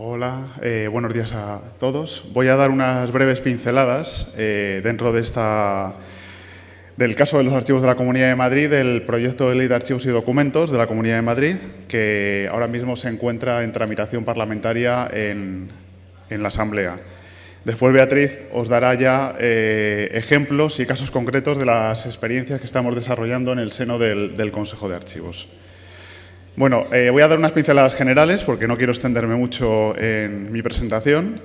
Hola, buenos días a todos. Voy a dar unas breves pinceladas dentro de del caso de los archivos de la Comunidad de Madrid, del proyecto de ley de archivos y documentos de la Comunidad de Madrid, que ahora mismo se encuentra en tramitación parlamentaria en la Asamblea. Después Beatriz os dará ya ejemplos y casos concretos de las experiencias que estamos desarrollando en el seno del Consejo de Archivos. Bueno, voy a dar unas pinceladas generales porque no quiero extenderme mucho en mi presentación.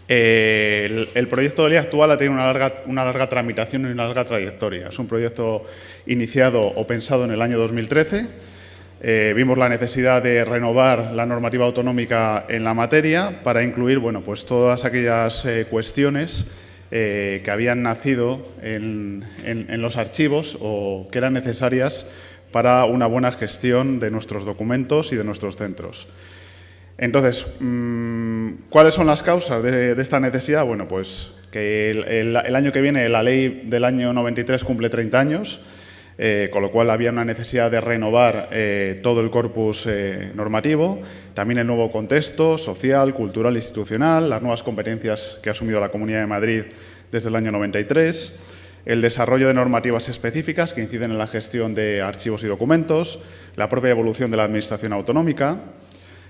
El proyecto de ley actual ha tenido una larga tramitación y una larga trayectoria. Es un proyecto iniciado o pensado en el año 2013. Vimos la necesidad de renovar la normativa autonómica en la materia para incluir pues todas aquellas cuestiones que habían nacido en los archivos o que eran necesarias para una buena gestión de nuestros documentos y de nuestros centros. Entonces, ¿cuáles son las causas de esta necesidad? Bueno, pues que el año que viene la ley del año 93 cumple 30 años, con lo cual había una necesidad de renovar todo el corpus normativo, también el nuevo contexto social, cultural e institucional, las nuevas competencias que ha asumido la Comunidad de Madrid desde el año 93, el desarrollo de normativas específicas que inciden en la gestión de archivos y documentos, la propia evolución de la Administración autonómica,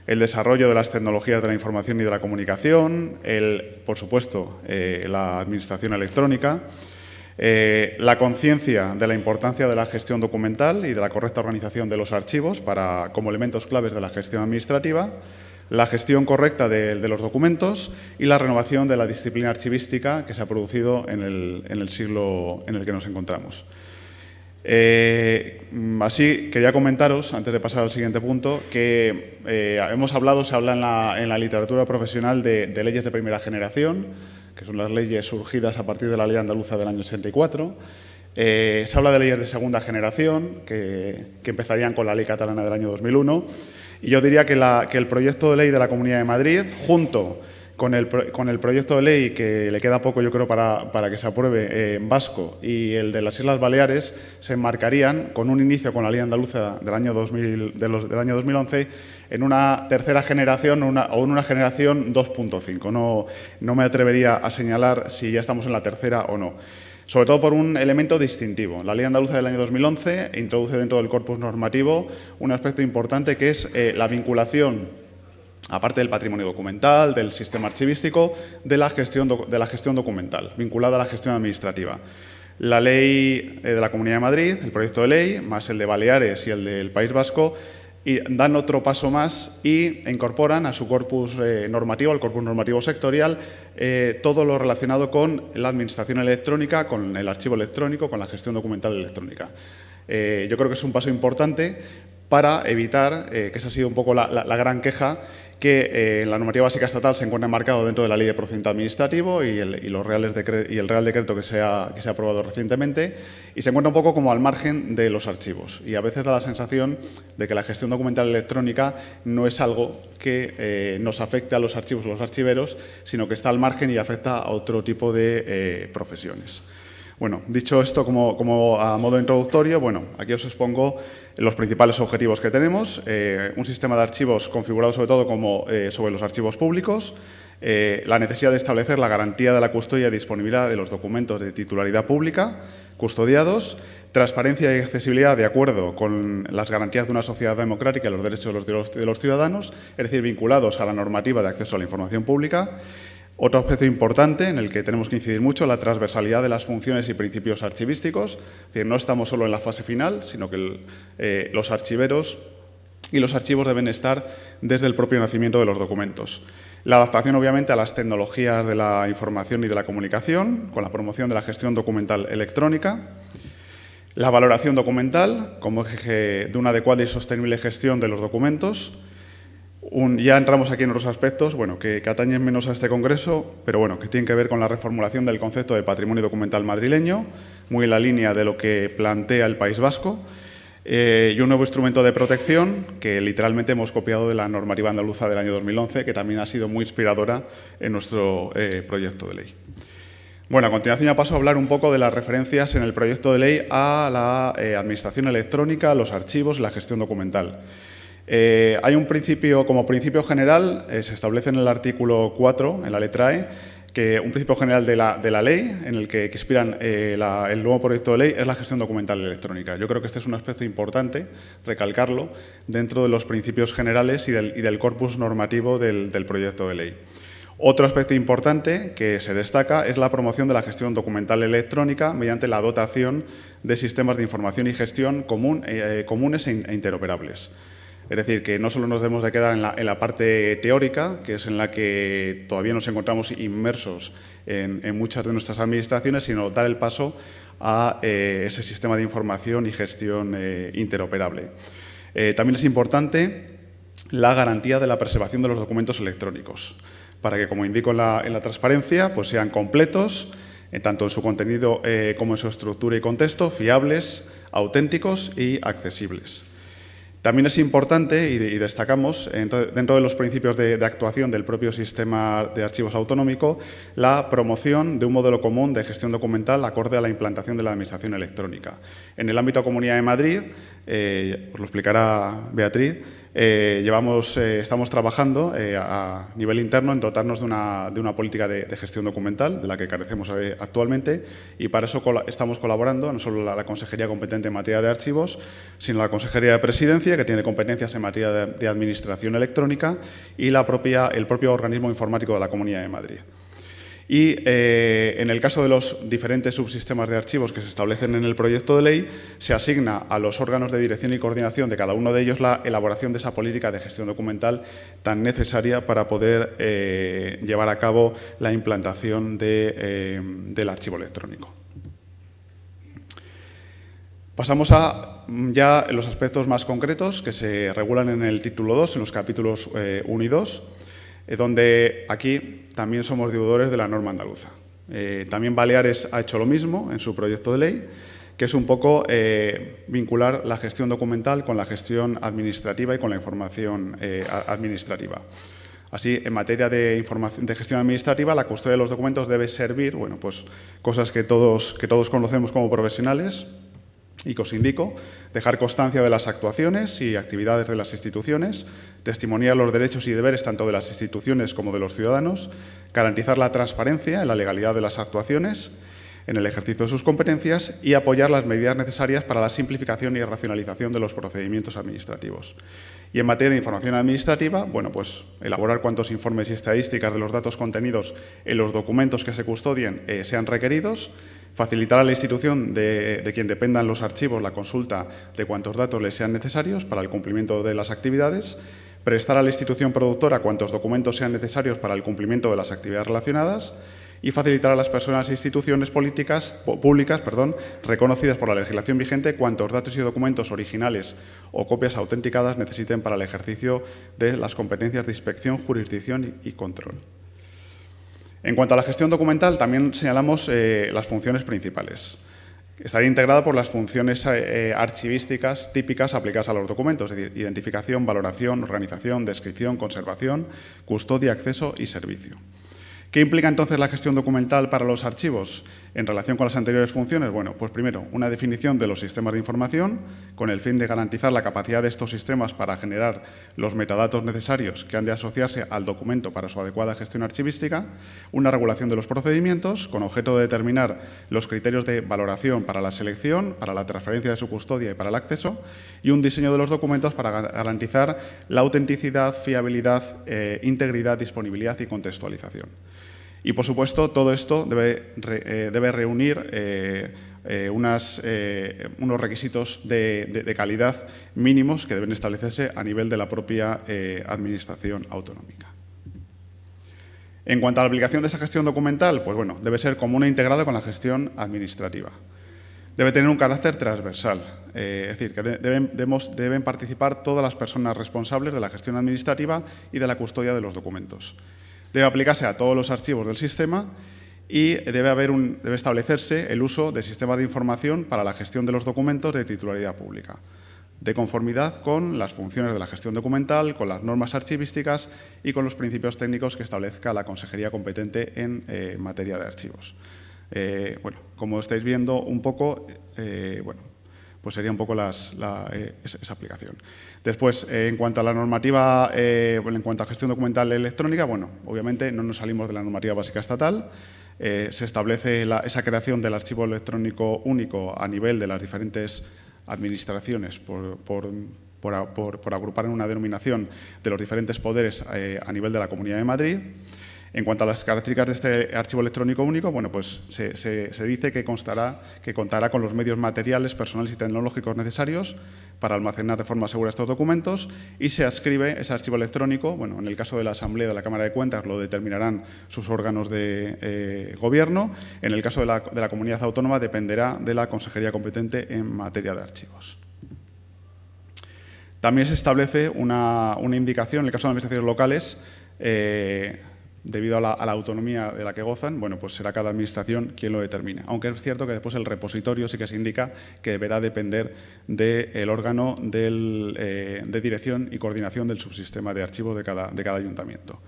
el desarrollo de las tecnologías de la información y de la comunicación, por supuesto, la Administración electrónica, la conciencia de la importancia de la gestión documental y de la correcta organización de los archivos como elementos claves de la gestión administrativa, la gestión correcta de los documentos y la renovación de la disciplina archivística que se ha producido en el siglo en el que nos encontramos. Así, quería comentaros, antes de pasar al siguiente punto, que se habla en la literatura profesional de leyes de primera generación, que son las leyes surgidas a partir de la Ley Andaluza del año 84. Se habla de leyes de segunda generación, que empezarían con la Ley Catalana del año 2001. Y yo diría que el proyecto de ley de la Comunidad de Madrid, junto con el proyecto de ley que le queda poco, yo creo, para que se apruebe en vasco, y el de las Islas Baleares, se enmarcarían con un inicio con la Ley Andaluza del año 2011 en una tercera generación o en una generación 2.5. No me atrevería a señalar si ya estamos en la tercera o no. Sobre todo por un elemento distintivo. La Ley Andaluza del año 2011 introduce dentro del corpus normativo un aspecto importante que es la vinculación, aparte del patrimonio documental, del sistema archivístico, de la gestión documental, vinculada a la gestión administrativa. La ley de la Comunidad de Madrid, el proyecto de ley, más el de Baleares y el del País Vasco, y dan otro paso más y incorporan a su corpus normativo, al corpus normativo sectorial, todo lo relacionado con la administración electrónica, con el archivo electrónico, con la gestión documental electrónica. Yo creo que es un paso importante para evitar, que esa ha sido un poco la gran queja, que la normativa básica estatal se encuentra enmarcado dentro de la Ley de Procedimiento Administrativo y el Real Decreto que se ha aprobado recientemente, y se encuentra un poco como al margen de los archivos. Y a veces da la sensación de que la gestión documental electrónica no es algo que nos afecte a los archivos o los archiveros, sino que está al margen y afecta a otro tipo de profesiones. Bueno, dicho esto como a modo introductorio, aquí os expongo los principales objetivos que tenemos. Un sistema de archivos configurado sobre todo sobre los archivos públicos, la necesidad de establecer la garantía de la custodia y disponibilidad de los documentos de titularidad pública custodiados, transparencia y accesibilidad de acuerdo con las garantías de una sociedad democrática y los derechos de los ciudadanos, es decir, vinculados a la normativa de acceso a la información pública. Otro aspecto importante en el que tenemos que incidir mucho, la transversalidad de las funciones y principios archivísticos. Es decir, no estamos solo en la fase final, sino que los archiveros y los archivos deben estar desde el propio nacimiento de los documentos. La adaptación, obviamente, a las tecnologías de la información y de la comunicación, con la promoción de la gestión documental electrónica. La valoración documental como eje de una adecuada y sostenible gestión de los documentos. Ya entramos aquí en otros aspectos que atañen menos a este congreso, pero que tienen que ver con la reformulación del concepto de patrimonio documental madrileño, muy en la línea de lo que plantea el País Vasco, y un nuevo instrumento de protección que literalmente hemos copiado de la normativa andaluza del año 2011, que también ha sido muy inspiradora en nuestro proyecto de ley. A continuación ya paso a hablar un poco de las referencias en el proyecto de ley a la administración electrónica, los archivos y la gestión documental. Hay un principio, como principio general, se establece en el artículo 4, en la letra E, que un principio general de la ley, en el que inspiran el nuevo proyecto de ley, es la gestión documental electrónica. Yo creo que este es un aspecto importante, recalcarlo, dentro de los principios generales y del corpus normativo del proyecto de ley. Otro aspecto importante que se destaca es la promoción de la gestión documental electrónica mediante la dotación de sistemas de información y gestión comunes e interoperables. Es decir, que no solo nos debemos de quedar en la parte teórica, que es en la que todavía nos encontramos inmersos en muchas de nuestras administraciones, sino dar el paso a ese sistema de información y gestión interoperable. También es importante la garantía de la preservación de los documentos electrónicos, para que, como indico en la transparencia, pues sean completos, tanto en su contenido como en su estructura y contexto, fiables, auténticos y accesibles. También es importante, y destacamos, dentro de los principios de actuación del propio sistema de archivos autonómico, la promoción de un modelo común de gestión documental acorde a la implantación de la Administración electrónica. En el ámbito Comunidad de Madrid, os lo explicará Beatriz, estamos trabajando a nivel interno en dotarnos de una política de gestión documental, de la que carecemos actualmente, y para eso estamos colaborando no solo la Consejería competente en materia de archivos, sino la Consejería de Presidencia, que tiene competencias en materia de administración electrónica, y el propio organismo informático de la Comunidad de Madrid. Y en el caso de los diferentes subsistemas de archivos que se establecen en el proyecto de ley, se asigna a los órganos de dirección y coordinación de cada uno de ellos la elaboración de esa política de gestión documental tan necesaria para poder llevar a cabo la implantación del archivo electrónico. Pasamos a ya los aspectos más concretos que se regulan en el título 2, en los capítulos 1 y 2, donde aquí también somos deudores de la norma andaluza. También Baleares ha hecho lo mismo en su proyecto de ley, que es un poco vincular la gestión documental con la gestión administrativa y con la información administrativa. Así, en materia de gestión administrativa, la custodia de los documentos debe servir, bueno, pues cosas que todos conocemos como profesionales, y que os indico: dejar constancia de las actuaciones y actividades de las instituciones, testimoniar los derechos y deberes tanto de las instituciones como de los ciudadanos, garantizar la transparencia en la legalidad de las actuaciones, en el ejercicio de sus competencias y apoyar las medidas necesarias para la simplificación y racionalización de los procedimientos administrativos. Y en materia de información administrativa, bueno, pues elaborar cuantos informes y estadísticas de los datos contenidos en los documentos que se custodien sean requeridos, facilitar a la institución de quien dependan los archivos la consulta de cuantos datos les sean necesarios para el cumplimiento de las actividades, prestar a la institución productora cuantos documentos sean necesarios para el cumplimiento de las actividades relacionadas y facilitar a las personas e instituciones públicas reconocidas por la legislación vigente cuantos datos y documentos originales o copias autenticadas necesiten para el ejercicio de las competencias de inspección, jurisdicción y control. En cuanto a la gestión documental, también señalamos las funciones principales. Estaría integrada por las funciones archivísticas típicas aplicadas a los documentos, es decir, identificación, valoración, organización, descripción, conservación, custodia, acceso y servicio. ¿Qué implica entonces la gestión documental para los archivos en relación con las anteriores funciones? Bueno, pues primero, una definición de los sistemas de información con el fin de garantizar la capacidad de estos sistemas para generar los metadatos necesarios que han de asociarse al documento para su adecuada gestión archivística, una regulación de los procedimientos con objeto de determinar los criterios de valoración para la selección, para la transferencia de su custodia y para el acceso, y un diseño de los documentos para garantizar la autenticidad, fiabilidad, integridad, disponibilidad y contextualización. Y, por supuesto, todo esto debe reunir unos requisitos de calidad mínimos que deben establecerse a nivel de la propia Administración autonómica. En cuanto a la aplicación de esa gestión documental, pues bueno, debe ser común e integrada con la gestión administrativa. Debe tener un carácter transversal, es decir, que deben participar todas las personas responsables de la gestión administrativa y de la custodia de los documentos. Debe aplicarse a todos los archivos del sistema y debe establecerse el uso de sistemas de información para la gestión de los documentos de titularidad pública, de conformidad con las funciones de la gestión documental, con las normas archivísticas y con los principios técnicos que establezca la Consejería competente en materia de archivos. Bueno, como estáis viendo un poco, pues sería un poco esa aplicación. Después, en cuanto a la normativa, en cuanto a gestión documental electrónica, bueno, obviamente no nos salimos de la normativa básica estatal. Se establece esa creación del archivo electrónico único a nivel de las diferentes administraciones por agrupar en una denominación de los diferentes poderes a nivel de la Comunidad de Madrid. En cuanto a las características de este archivo electrónico único, bueno, pues se dice que contará con los medios materiales, personales y tecnológicos necesarios para almacenar de forma segura estos documentos y se adscribe ese archivo electrónico, bueno, en el caso de la Asamblea de la Cámara de Cuentas lo determinarán sus órganos de gobierno, en el caso de la comunidad autónoma dependerá de la consejería competente en materia de archivos. También se establece una indicación en el caso de administraciones locales, debido a la autonomía de la que gozan, bueno, pues será cada administración quien lo determine. Aunque es cierto que después el repositorio sí que se indica que deberá depender del órgano de dirección y coordinación del subsistema de archivos de cada ayuntamiento.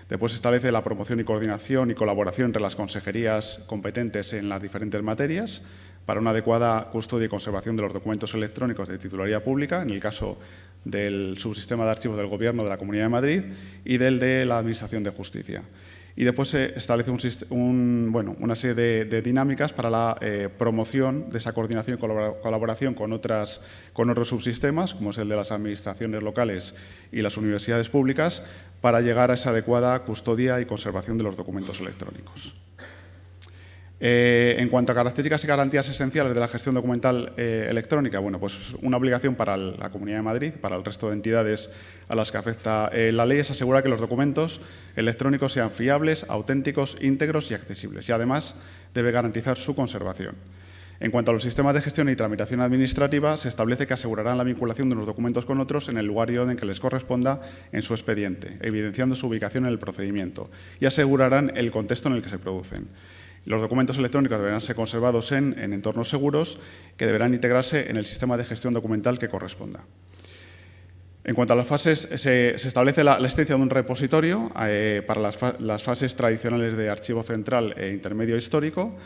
Después se establece la promoción y coordinación y colaboración entre las consejerías competentes en las diferentes materias para una adecuada custodia y conservación de los documentos electrónicos de titularidad pública, en el caso del subsistema de archivos del Gobierno de la Comunidad de Madrid y del de la Administración de Justicia. Y después se establece una serie de dinámicas para la promoción de esa coordinación y colaboración con otros subsistemas, como es el de las administraciones locales y las universidades públicas, para llegar a esa adecuada custodia y conservación de los documentos electrónicos. En cuanto a características y garantías esenciales de la gestión documental electrónica, bueno, pues una obligación para la Comunidad de Madrid, para el resto de entidades a las que afecta la ley, es asegurar que los documentos electrónicos sean fiables, auténticos, íntegros y accesibles, y además debe garantizar su conservación. En cuanto a los sistemas de gestión y tramitación administrativa, se establece que asegurarán la vinculación de los documentos con otros en el lugar y orden que les corresponda en su expediente, evidenciando su ubicación en el procedimiento, y asegurarán el contexto en el que se producen. Los documentos electrónicos deberán ser conservados en entornos seguros que deberán integrarse en el sistema de gestión documental que corresponda. En cuanto a las fases, se establece la existencia de un repositorio para las fases tradicionales de archivo central e intermedio histórico,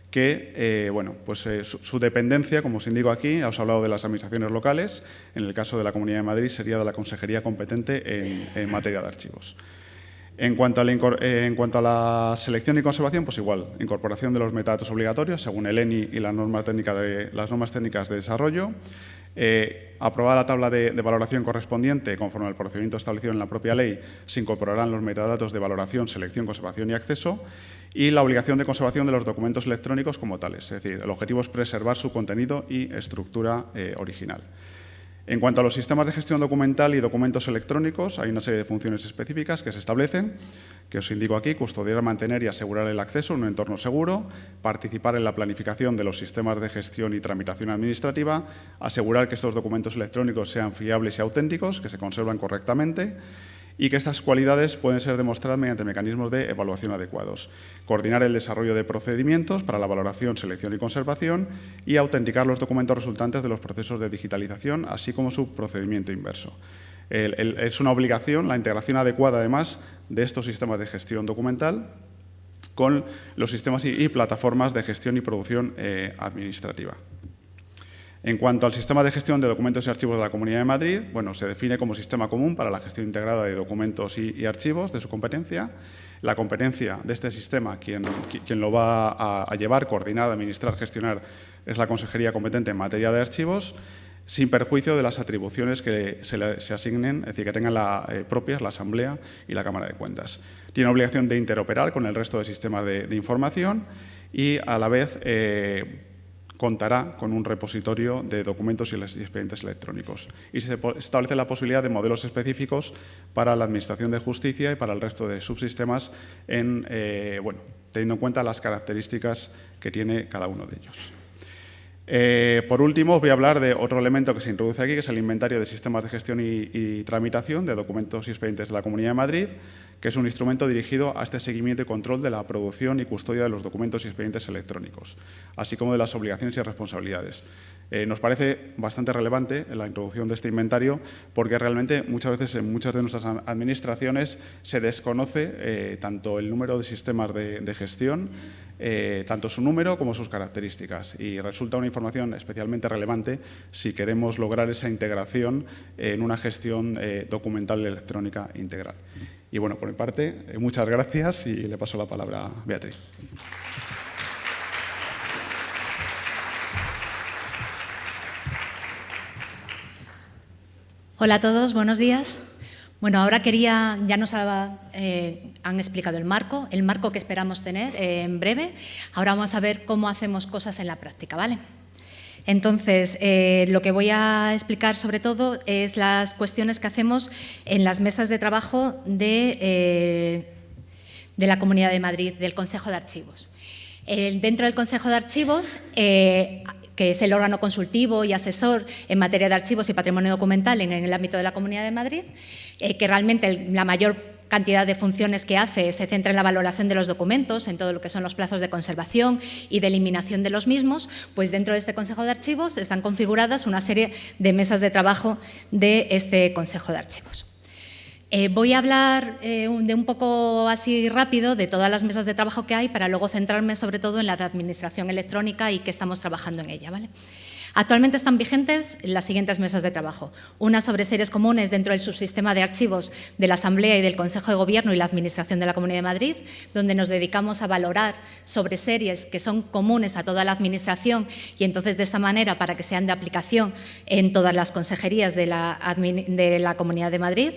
que su dependencia, como os indico aquí, os he hablado de las administraciones locales, en el caso de la Comunidad de Madrid sería de la consejería competente en materia de archivos. En cuanto a la selección y conservación, pues igual, incorporación de los metadatos obligatorios según el ENI y las normas técnicas de desarrollo, aprobada la tabla de valoración correspondiente conforme al procedimiento establecido en la propia ley, se incorporarán los metadatos de valoración, selección, conservación y acceso, y la obligación de conservación de los documentos electrónicos como tales, es decir, el objetivo es preservar su contenido y estructura original. En cuanto a los sistemas de gestión documental y documentos electrónicos, hay una serie de funciones específicas que se establecen, que os indico aquí: custodiar, mantener y asegurar el acceso en un entorno seguro, participar en la planificación de los sistemas de gestión y tramitación administrativa, asegurar que estos documentos electrónicos sean fiables y auténticos, que se conservan correctamente, y que estas cualidades pueden ser demostradas mediante mecanismos de evaluación adecuados. Coordinar el desarrollo de procedimientos para la valoración, selección y conservación y autenticar los documentos resultantes de los procesos de digitalización, así como su procedimiento inverso. Es una obligación la integración adecuada, además, de estos sistemas de gestión documental con los sistemas y plataformas de gestión y producción administrativa. En cuanto al sistema de gestión de documentos y archivos de la Comunidad de Madrid, bueno, se define como sistema común para la gestión integrada de documentos y archivos de su competencia. La competencia de este sistema, quien lo va a llevar, coordinar, administrar, gestionar, es la consejería competente en materia de archivos, sin perjuicio de las atribuciones que se asignen, es decir, que tengan propias la Asamblea y la Cámara de Cuentas. Tiene obligación de interoperar con el resto de sistemas de información y, a la vez, contará con un repositorio de documentos y expedientes electrónicos. Y se establece la posibilidad de modelos específicos para la Administración de Justicia y para el resto de subsistemas, teniendo en cuenta las características que tiene cada uno de ellos. Por último, os voy a hablar de otro elemento que se introduce aquí, que es el inventario de sistemas de gestión y tramitación de documentos y expedientes de la Comunidad de Madrid, que es un instrumento dirigido a este seguimiento y control de la producción y custodia de los documentos y expedientes electrónicos, así como de las obligaciones y responsabilidades. Nos parece bastante relevante la introducción de este inventario porque realmente muchas veces en muchas de nuestras administraciones se desconoce tanto el número de sistemas de gestión, tanto su número como sus características, y resulta una información especialmente relevante si queremos lograr esa integración en una gestión documental electrónica integral. Y bueno, por mi parte, muchas gracias y le paso la palabra a Beatriz. Hola a todos, buenos días. Bueno, ahora ya nos han explicado el marco que esperamos tener en breve. Ahora vamos a ver cómo hacemos cosas en la práctica, ¿vale? Entonces, lo que voy a explicar sobre todo es las cuestiones que hacemos en las mesas de trabajo de la Comunidad de Madrid, del Consejo de Archivos. Dentro del Consejo de Archivos, que es el órgano consultivo y asesor en materia de archivos y patrimonio documental en el ámbito de la Comunidad de Madrid, que realmente la mayor cantidad de funciones que hace se centra en la valoración de los documentos, en todo lo que son los plazos de conservación y de eliminación de los mismos, pues dentro de este Consejo de Archivos están configuradas una serie de mesas de trabajo de este Consejo de Archivos. Voy a hablar de un poco así rápido de todas las mesas de trabajo que hay para luego centrarme sobre todo en la de administración electrónica y que estamos trabajando en ella, ¿vale? Actualmente están vigentes las siguientes mesas de trabajo. Una sobre series comunes dentro del subsistema de archivos de la Asamblea y del Consejo de Gobierno y la Administración de la Comunidad de Madrid, donde nos dedicamos a valorar sobre series que son comunes a toda la Administración y entonces de esta manera para que sean de aplicación en todas las consejerías de la Comunidad de Madrid.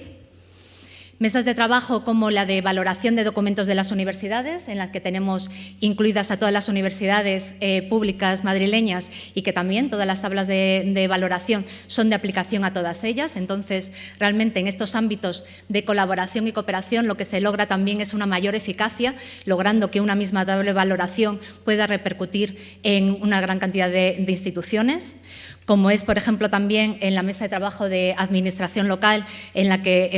Mesas de trabajo como la de valoración de documentos de las universidades, en las que tenemos incluidas a todas las universidades públicas madrileñas y que también todas las tablas de valoración son de aplicación a todas ellas. Entonces, realmente en estos ámbitos de colaboración y cooperación lo que se logra también es una mayor eficacia, logrando que una misma tabla de valoración pueda repercutir en una gran cantidad de instituciones, como es, por ejemplo, también en la mesa de trabajo de administración local, en la que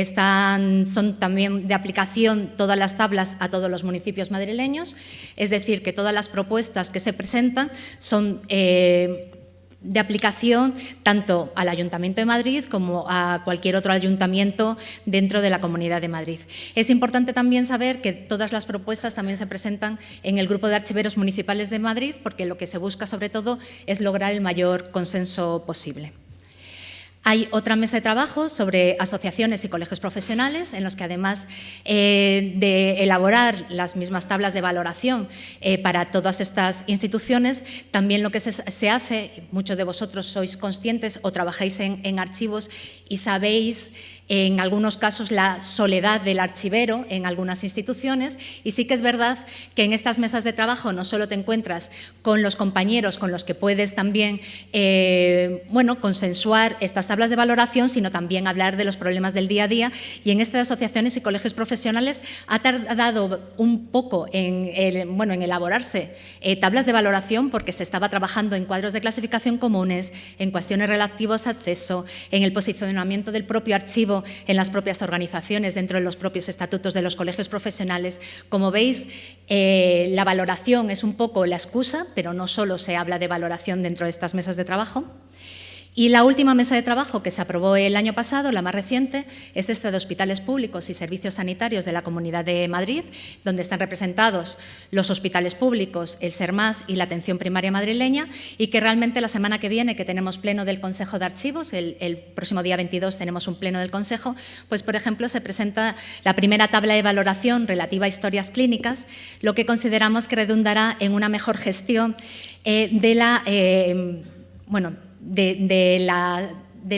son también de aplicación todas las tablas a todos los municipios madrileños, es decir, que todas las propuestas que se presentan son de aplicación tanto al Ayuntamiento de Madrid como a cualquier otro ayuntamiento dentro de la Comunidad de Madrid. Es importante también saber que todas las propuestas también se presentan en el Grupo de Archiveros Municipales de Madrid, porque lo que se busca sobre todo es lograr el mayor consenso posible. Hay otra mesa de trabajo sobre asociaciones y colegios profesionales, en los que además de elaborar las mismas tablas de valoración para todas estas instituciones, también lo que se hace, muchos de vosotros sois conscientes o trabajáis en archivos y sabéis en algunos casos la soledad del archivero en algunas instituciones, y sí que es verdad que en estas mesas de trabajo no solo te encuentras con los compañeros con los que puedes también consensuar estas tablas de valoración, sino también hablar de los problemas del día a día, y en estas asociaciones y colegios profesionales ha tardado un poco en elaborarse tablas de valoración, porque se estaba trabajando en cuadros de clasificación comunes, en cuestiones relativas a acceso, en el posicionamiento del propio archivo en las propias organizaciones, dentro de los propios estatutos de los colegios profesionales. Como veis, la valoración es un poco la excusa, pero no solo se habla de valoración dentro de estas mesas de trabajo. Y la última mesa de trabajo que se aprobó el año pasado, la más reciente, es esta de hospitales públicos y servicios sanitarios de la Comunidad de Madrid, donde están representados los hospitales públicos, el SERMAS y la atención primaria madrileña, y que realmente la semana que viene, que tenemos pleno del Consejo de Archivos, el próximo día 22 tenemos un pleno del Consejo, pues por ejemplo se presenta la primera tabla de valoración relativa a historias clínicas, lo que consideramos que redundará en una mejor gestión de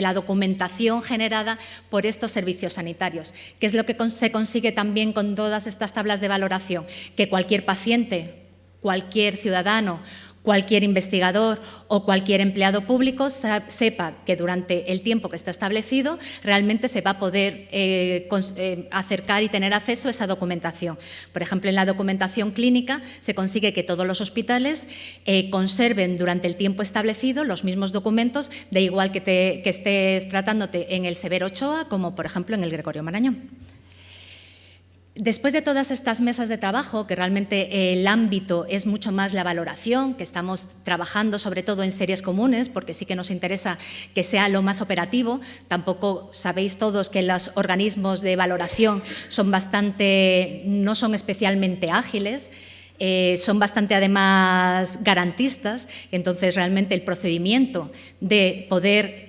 la documentación generada por estos servicios sanitarios, que es lo que se consigue también con todas estas tablas de valoración, que cualquier paciente, cualquier ciudadano, cualquier investigador o cualquier empleado público sepa que durante el tiempo que está establecido realmente se va a poder acercar y tener acceso a esa documentación. Por ejemplo, en la documentación clínica se consigue que todos los hospitales conserven durante el tiempo establecido los mismos documentos, de igual que estés tratándote en el Severo Ochoa como, por ejemplo, en el Gregorio Marañón. Después de todas estas mesas de trabajo, que realmente el ámbito es mucho más la valoración, que estamos trabajando sobre todo en series comunes, porque sí que nos interesa que sea lo más operativo. Tampoco sabéis todos que los organismos de valoración no son especialmente ágiles. Son bastante además garantistas, entonces realmente el procedimiento de poder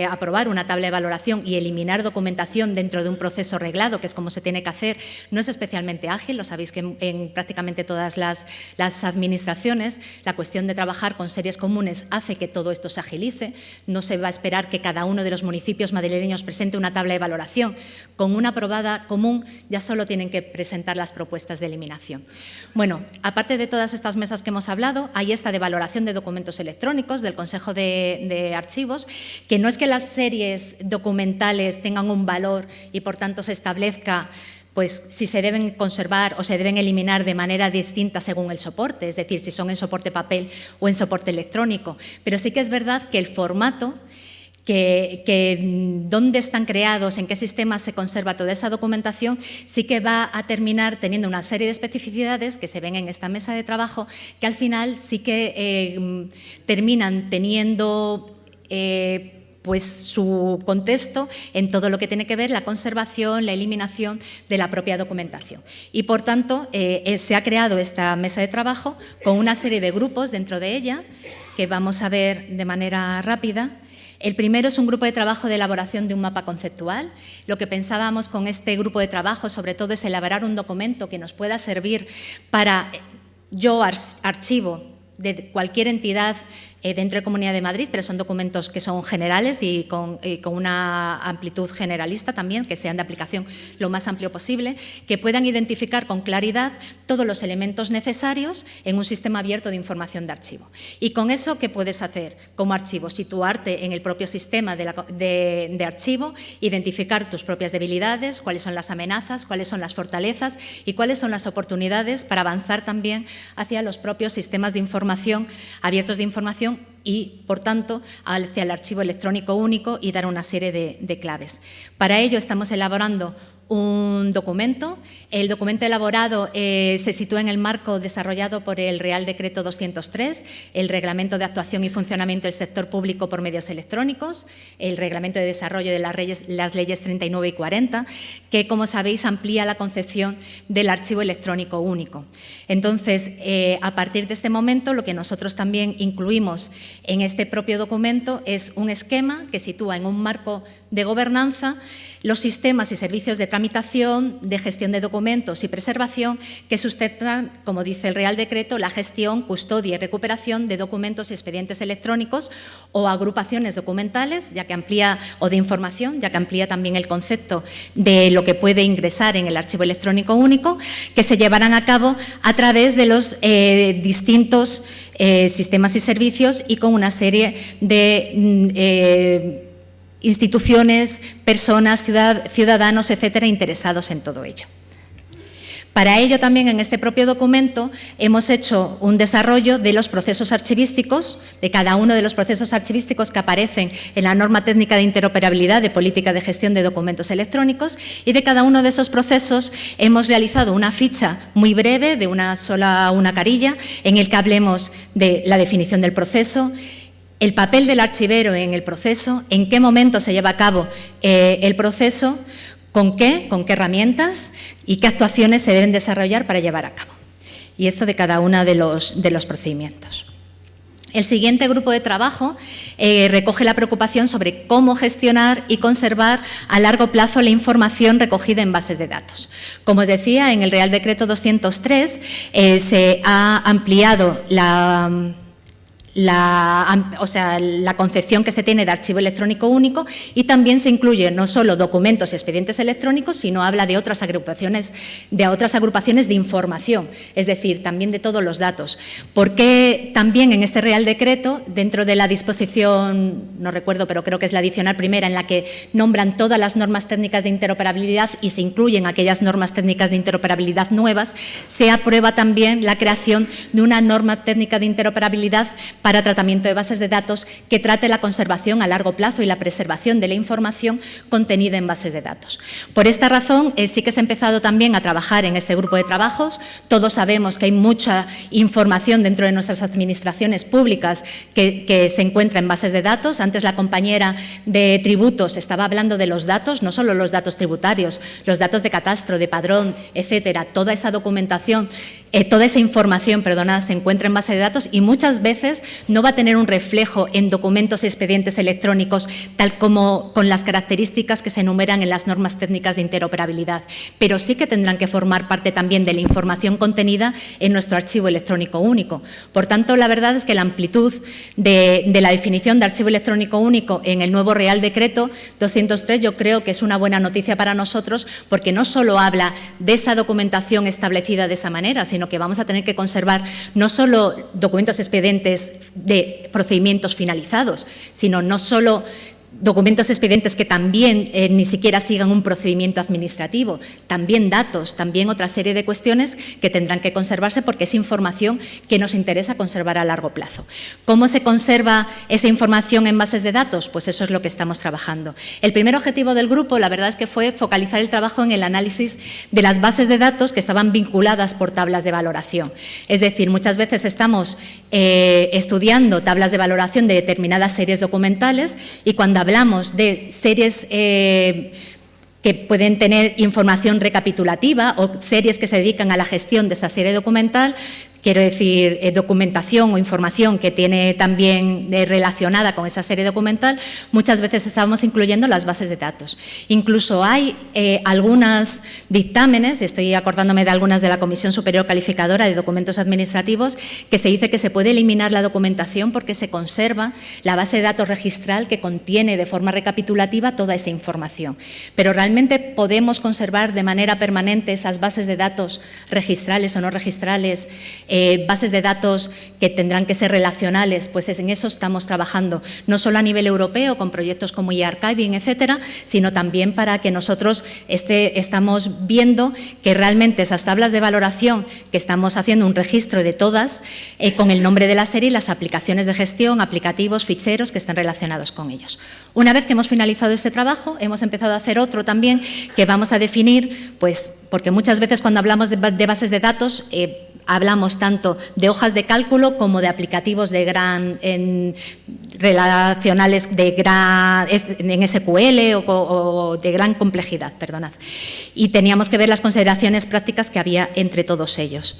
aprobar una tabla de valoración y eliminar documentación dentro de un proceso reglado, que es como se tiene que hacer, no es especialmente ágil. Lo sabéis que en prácticamente todas las administraciones la cuestión de trabajar con series comunes hace que todo esto se agilice. No se va a esperar que cada uno de los municipios madrileños presente una tabla de valoración. Con una aprobada común ya solo tienen que presentar las propuestas de eliminación. Bueno, aparte de todas estas mesas que hemos hablado, hay esta de valoración de documentos electrónicos del Consejo de Archivos, que no es que las series documentales tengan un valor y por tanto se establezca pues si se deben conservar o se deben eliminar de manera distinta según el soporte, es decir, si son en soporte papel o en soporte electrónico. Pero sí que es verdad que el formato, dónde están creados, en qué sistemas se conserva toda esa documentación, sí que va a terminar teniendo una serie de especificidades que se ven en esta mesa de trabajo, que al final sí que terminan teniendo pues su contexto en todo lo que tiene que ver la conservación, la eliminación de la propia documentación. Y, por tanto, se ha creado esta mesa de trabajo con una serie de grupos dentro de ella que vamos a ver de manera rápida. El primero es un grupo de trabajo de elaboración de un mapa conceptual. Lo que pensábamos con este grupo de trabajo, sobre todo, es elaborar un documento que nos pueda servir para archivo de cualquier entidad dentro de Comunidad de Madrid, pero son documentos que son generales y con una amplitud generalista también, que sean de aplicación lo más amplio posible, que puedan identificar con claridad todos los elementos necesarios en un sistema abierto de información de archivo. Y con eso, ¿qué puedes hacer como archivo? Situarte en el propio sistema de archivo, identificar tus propias debilidades, cuáles son las amenazas, cuáles son las fortalezas y cuáles son las oportunidades para avanzar también hacia los propios sistemas de información abiertos de información y, por tanto, hacia el archivo electrónico único y dar una serie de claves. Para ello estamos elaborando un documento. El documento elaborado se sitúa en el marco desarrollado por el Real Decreto 203, el Reglamento de Actuación y Funcionamiento del Sector Público por Medios Electrónicos, el Reglamento de Desarrollo de las Leyes 39 y 40, que, como sabéis, amplía la concepción del archivo electrónico único. Entonces, a partir de este momento, lo que nosotros también incluimos en este propio documento es un esquema que sitúa en un marco de gobernanza los sistemas y servicios de tramitación, de gestión de documentos y preservación que sustentan, como dice el Real Decreto, la gestión, custodia y recuperación de documentos y expedientes electrónicos o agrupaciones documentales, ya que amplía, o de información, ya que amplía también el concepto de lo que puede ingresar en el archivo electrónico único, que se llevarán a cabo a través de los distintos sistemas y servicios y con una serie de instituciones, personas, ciudadanos, etcétera, interesados en todo ello. Para ello, también en este propio documento hemos hecho un desarrollo de los procesos archivísticos, de cada uno de los procesos archivísticos que aparecen en la norma técnica de interoperabilidad de política de gestión de documentos electrónicos, y de cada uno de esos procesos hemos realizado una ficha muy breve de una carilla en el que hablemos de la definición del proceso, el papel del archivero en el proceso, en qué momento se lleva a cabo el proceso, con qué herramientas y qué actuaciones se deben desarrollar para llevar a cabo. Y esto de cada uno de los procedimientos. El siguiente grupo de trabajo recoge la preocupación sobre cómo gestionar y conservar a largo plazo la información recogida en bases de datos. Como os decía, en el Real Decreto 203 se ha ampliado la concepción que se tiene de archivo electrónico único, y también se incluye no solo documentos y expedientes electrónicos, sino habla de otras agrupaciones de información, es decir, también de todos los datos. Porque también en este Real Decreto, dentro de la disposición, no recuerdo, pero creo que es la adicional primera, en la que nombran todas las normas técnicas de interoperabilidad y se incluyen aquellas normas técnicas de interoperabilidad nuevas, se aprueba también la creación de una norma técnica de interoperabilidad para tratamiento de bases de datos que trate la conservación a largo plazo y la preservación de la información contenida en bases de datos. Por esta razón, sí que se ha empezado también a trabajar en este grupo de trabajos. Todos sabemos que hay mucha información dentro de nuestras administraciones públicas que se encuentra en bases de datos. Antes la compañera de tributos estaba hablando de los datos, no solo los datos tributarios, los datos de catastro, de padrón, etcétera. Toda esa documentación, toda esa información, se encuentra en base de datos y muchas veces no va a tener un reflejo en documentos y expedientes electrónicos tal como con las características que se enumeran en las normas técnicas de interoperabilidad, pero sí que tendrán que formar parte también de la información contenida en nuestro archivo electrónico único. Por tanto, la verdad es que la amplitud de la definición de archivo electrónico único en el nuevo Real Decreto 203 yo creo que es una buena noticia para nosotros, porque no solo habla de esa documentación establecida de esa manera, sino que vamos a tener que conservar no solo documentos expedientes de procedimientos finalizados, sino no solo documentos expedientes que también ni siquiera sigan un procedimiento administrativo, también datos, también otra serie de cuestiones que tendrán que conservarse porque es información que nos interesa conservar a largo plazo. ¿Cómo se conserva esa información en bases de datos? Pues eso es lo que estamos trabajando. El primer objetivo del grupo, la verdad es que fue focalizar el trabajo en el análisis de las bases de datos que estaban vinculadas por tablas de valoración. Es decir, muchas veces estamos estudiando tablas de valoración de determinadas series documentales y cuando hablamos de series que pueden tener información recapitulativa o series que se dedican a la gestión de esa serie documental, quiero decir, documentación o información que tiene también relacionada con esa serie documental, muchas veces estábamos incluyendo las bases de datos. Incluso hay algunos dictámenes, estoy acordándome de algunas de la Comisión Superior Calificadora de Documentos Administrativos, que se dice que se puede eliminar la documentación porque se conserva la base de datos registral que contiene de forma recapitulativa toda esa información. Pero realmente podemos conservar de manera permanente esas bases de datos registrales o no registrales, bases de datos que tendrán que ser relacionales, pues en eso estamos trabajando, no solo a nivel europeo con proyectos como eArchiving, etcétera, sino también para que nosotros estamos viendo que realmente esas tablas de valoración que estamos haciendo un registro de todas con el nombre de la serie y las aplicaciones de gestión, aplicativos, ficheros que estén relacionados con ellos. Una vez que hemos finalizado este trabajo, hemos empezado a hacer otro también que vamos a definir, pues porque muchas veces cuando hablamos de bases de datos hablamos tanto de hojas de cálculo como de aplicativos de relacionales en SQL o de gran complejidad, perdonad. Y teníamos que ver las consideraciones prácticas que había entre todos ellos.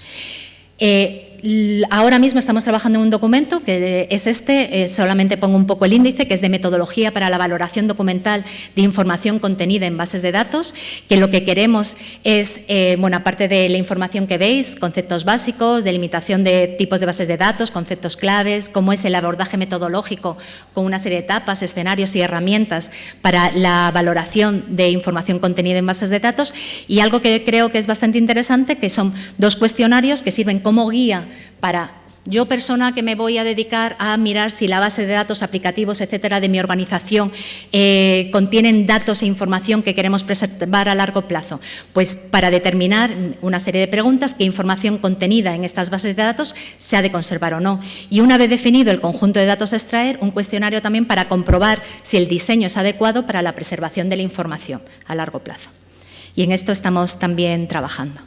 Ahora mismo estamos trabajando en un documento que es solamente pongo un poco el índice, que es de metodología para la valoración documental de información contenida en bases de datos, que lo que queremos es, aparte de la información que veis, conceptos básicos, delimitación de tipos de bases de datos, conceptos claves, cómo es el abordaje metodológico con una serie de etapas, escenarios y herramientas para la valoración de información contenida en bases de datos, y algo que creo que es bastante interesante, que son 2 cuestionarios que sirven como guía para yo, persona que me voy a dedicar a mirar si la base de datos, aplicativos, etcétera, de mi organización contienen datos e información que queremos preservar a largo plazo. Pues para determinar una serie de preguntas, qué información contenida en estas bases de datos se ha de conservar o no. Y una vez definido el conjunto de datos a extraer, un cuestionario también para comprobar si el diseño es adecuado para la preservación de la información a largo plazo. Y en esto estamos también trabajando.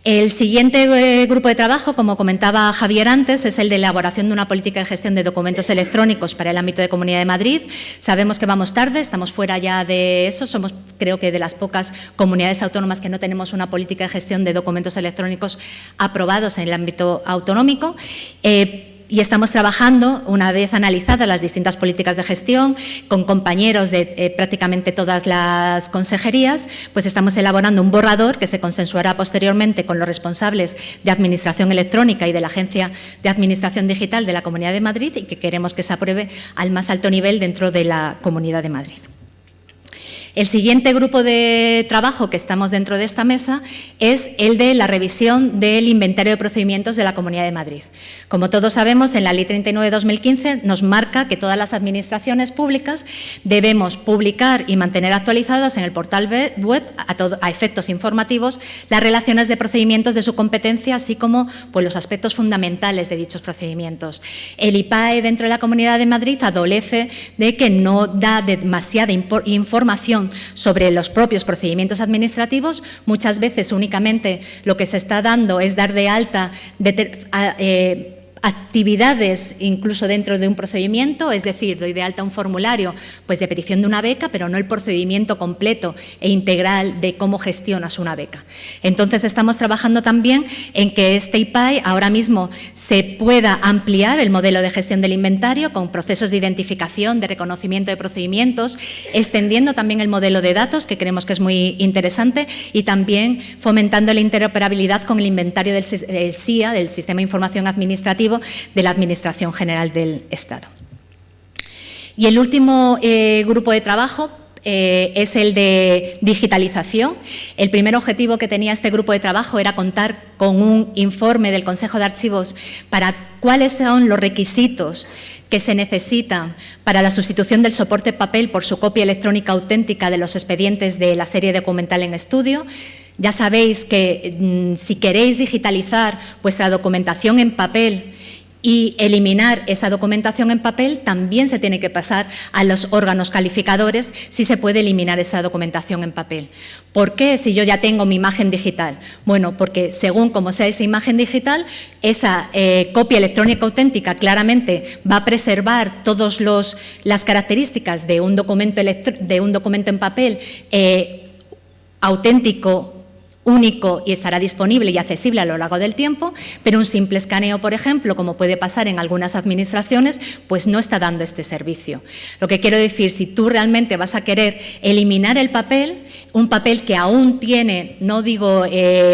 El siguiente grupo de trabajo, como comentaba Javier antes, es el de elaboración de una política de gestión de documentos electrónicos para el ámbito de Comunidad de Madrid. Sabemos que vamos tarde, estamos fuera ya de eso, somos creo que de las pocas comunidades autónomas que no tenemos una política de gestión de documentos electrónicos aprobados en el ámbito autonómico. Y estamos trabajando, una vez analizadas las distintas políticas de gestión, con compañeros de prácticamente todas las consejerías, pues estamos elaborando un borrador que se consensuará posteriormente con los responsables de Administración Electrónica y de la Agencia de Administración Digital de la Comunidad de Madrid y que queremos que se apruebe al más alto nivel dentro de la Comunidad de Madrid. El siguiente grupo de trabajo que estamos dentro de esta mesa es el de la revisión del inventario de procedimientos de la Comunidad de Madrid. Como todos sabemos, en la Ley 39/2015 nos marca que todas las administraciones públicas debemos publicar y mantener actualizadas en el portal web, a efectos informativos, las relaciones de procedimientos de su competencia, así como pues, los aspectos fundamentales de dichos procedimientos. El IPAE dentro de la Comunidad de Madrid adolece de que no da demasiada información sobre los propios procedimientos administrativos. Muchas veces únicamente lo que se está dando es dar de alta actividades incluso dentro de un procedimiento, es decir, doy de alta un formulario pues de petición de una beca, pero no el procedimiento completo e integral de cómo gestionas una beca. Entonces, estamos trabajando también en que este IPAE ahora mismo se pueda ampliar el modelo de gestión del inventario con procesos de identificación, de reconocimiento de procedimientos, extendiendo también el modelo de datos, que creemos que es muy interesante, y también fomentando la interoperabilidad con el inventario del SIA, del Sistema de Información Administrativo, de la Administración General del Estado. Y el último grupo de trabajo es el de digitalización. El primer objetivo que tenía este grupo de trabajo era contar con un informe del Consejo de Archivos para cuáles son los requisitos que se necesitan para la sustitución del soporte papel por su copia electrónica auténtica de los expedientes de la serie documental en estudio. Ya sabéis que si queréis digitalizar vuestra documentación en papel y eliminar esa documentación en papel, también se tiene que pasar a los órganos calificadores si se puede eliminar esa documentación en papel. ¿Por qué si yo ya tengo mi imagen digital? Bueno, porque según como sea esa imagen digital, esa copia electrónica auténtica claramente va a preservar todas las características de un documento en papel auténtico, único, y estará disponible y accesible a lo largo del tiempo, pero un simple escaneo, por ejemplo, como puede pasar en algunas administraciones, pues no está dando este servicio. Lo que quiero decir, si tú realmente vas a querer eliminar el papel, un papel que aún tiene, no digo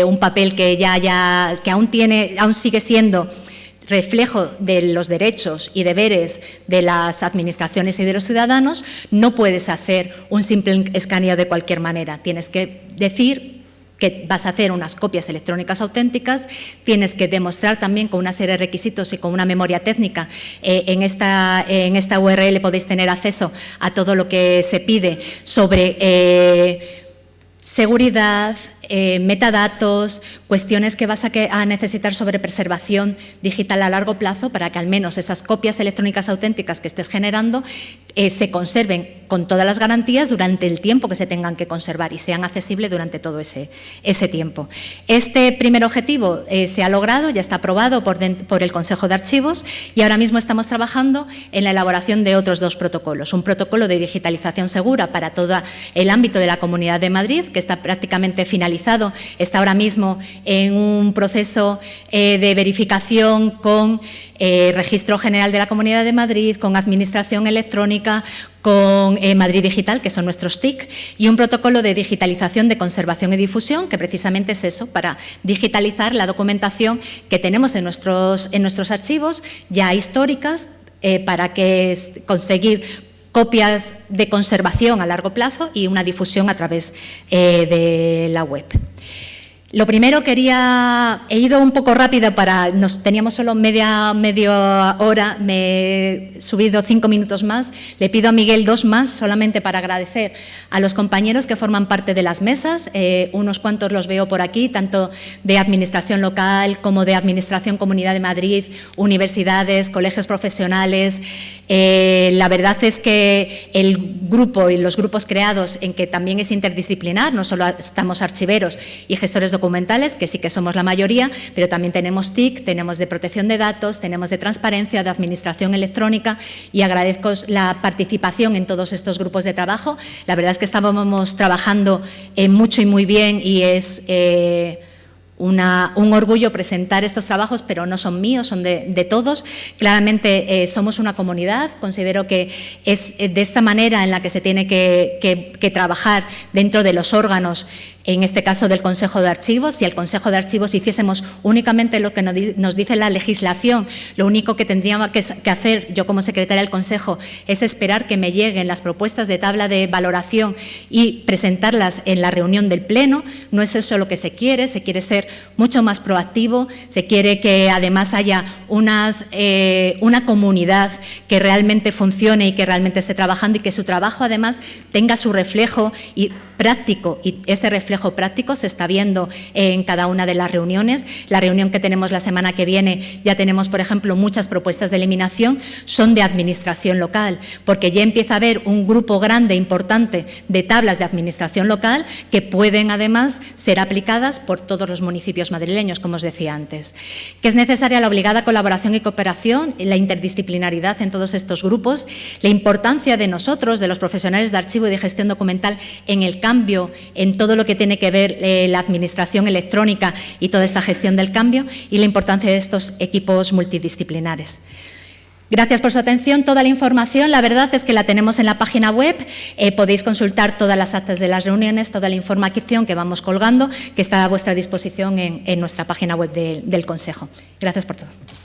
un papel que aún sigue siendo reflejo de los derechos y deberes de las administraciones y de los ciudadanos, no puedes hacer un simple escaneo de cualquier manera. Tienes que decir que vas a hacer unas copias electrónicas auténticas, tienes que demostrar también con una serie de requisitos y con una memoria técnica. En esta URL podéis tener acceso a todo lo que se pide sobre seguridad, metadatos, cuestiones que vas a necesitar sobre preservación digital a largo plazo para que al menos esas copias electrónicas auténticas que estés generando se conserven con todas las garantías durante el tiempo que se tengan que conservar y sean accesibles durante todo ese tiempo. Este primer objetivo se ha logrado, ya está aprobado por el Consejo de Archivos, y ahora mismo estamos trabajando en la elaboración de otros dos protocolos. Un protocolo de digitalización segura para todo el ámbito de la Comunidad de Madrid, que está prácticamente finalizado, está ahora mismo en un proceso de verificación con Registro General de la Comunidad de Madrid, con Administración Electrónica, con Madrid Digital, que son nuestros TIC, y un protocolo de digitalización de conservación y difusión, que precisamente es eso, para digitalizar la documentación que tenemos en nuestros archivos, ya históricas, para conseguir copias de conservación a largo plazo y una difusión a través de la web. Lo primero he ido un poco rápido teníamos solo media hora, me he subido 5 minutos más, le pido a Miguel 2 más solamente para agradecer a los compañeros que forman parte de las mesas, unos cuantos los veo por aquí, tanto de Administración Local como de Administración Comunidad de Madrid, universidades, colegios profesionales. La verdad es que el grupo y los grupos creados en que también es interdisciplinar, no solo estamos archiveros y gestores documentales, que sí que somos la mayoría, pero también tenemos TIC, tenemos de protección de datos, tenemos de transparencia, de administración electrónica, y agradezco la participación en todos estos grupos de trabajo. La verdad es que estábamos trabajando mucho y muy bien, y es un orgullo presentar estos trabajos, pero no son míos, son de todos. Claramente somos una comunidad, considero que es de esta manera en la que se tiene que trabajar dentro de los órganos en este caso del Consejo de Archivos. Si el Consejo de Archivos hiciésemos únicamente lo que nos dice la legislación, lo único que tendría que hacer yo como secretaria del Consejo es esperar que me lleguen las propuestas de tabla de valoración y presentarlas en la reunión del Pleno. No es eso lo que se quiere ser mucho más proactivo, se quiere que además haya una comunidad que realmente funcione y que realmente esté trabajando y que su trabajo además tenga su reflejo práctico, y ese reflejo práctico se está viendo en cada una de las reuniones. La reunión que tenemos la semana que viene ya tenemos, por ejemplo, muchas propuestas de eliminación, son de administración local, porque ya empieza a haber un grupo grande, importante, de tablas de administración local que pueden además ser aplicadas por todos los municipios madrileños, como os decía antes. Que es necesaria la obligada colaboración y cooperación, la interdisciplinaridad en todos estos grupos, la importancia de nosotros, de los profesionales de archivo y de gestión documental, en el cambio, en todo lo que tiene que ver la administración electrónica y toda esta gestión del cambio, y la importancia de estos equipos multidisciplinares. Gracias por su atención. Toda la información, la verdad es que la tenemos en la página web. Podéis consultar todas las actas de las reuniones, toda la información que vamos colgando, que está a vuestra disposición en nuestra página web del Consejo. Gracias por todo.